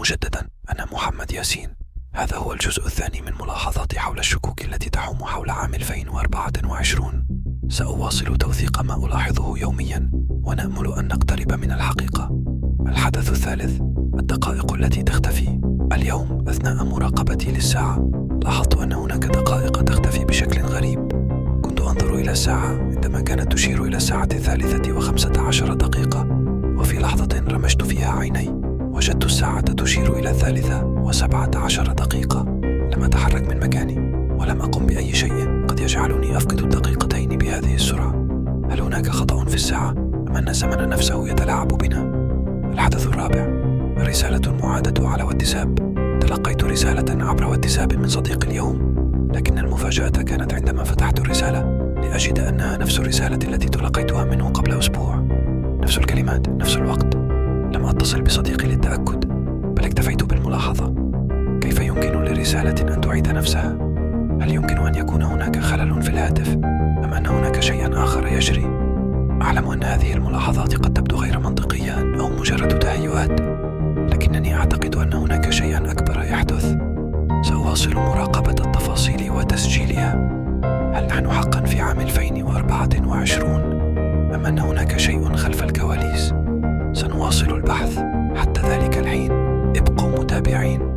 مجددا، أنا محمد ياسين. هذا هو الجزء الثاني من ملاحظاتي حول الشكوك التي تحوم حول عام 2024. سأواصل توثيق ما ألاحظه يوميا، ونأمل أن نقترب من الحقيقة. الحدث الثالث: الدقائق التي تختفي. اليوم أثناء مراقبتي للساعة لاحظت أن هناك دقائق تختفي بشكل غريب. كنت أنظر إلى الساعة عندما كانت تشير إلى الساعة 3:15، وفي لحظة رمشت فيها عيني وجدت الساعة تشير إلى 3:17. لم أتحرك من مكاني ولم أقم بأي شيء قد يجعلني أفقد الدقيقتين بهذه السرعة. هل هناك خطأ في الساعة أم أن الزمن نفسه يتلاعب بنا؟ الحدث الرابع: الرسالة المعادة على واتساب. تلقيت رسالة عبر واتساب من صديقي اليوم، لكن المفاجأة كانت عندما فتحت الرسالة لأجد أنها نفس الرسالة التي تلقيتها منه قبل أسبوع. نفس الكلمات، نفس الوقت. لم أتصل بصديقي للتأكد، بل اكتفيت بالملاحظة. كيف يمكن لرسالة أن تعيد نفسها؟ هل يمكن أن يكون هناك خلل في الهاتف، أم أن هناك شيئا آخر يجري؟ أعلم أن هذه الملاحظات قد تبدو غير منطقية أو مجرد تهيؤات، لكنني أعتقد أن هناك شيئا أكبر يحدث. سأواصل مراقبة التفاصيل وتسجيلها. هل نحن حقا في عام 2024 أم أن هناك شيء خلف الكواليس؟ سنواصل البحث. حتى ذلك الحين ابقوا متابعين.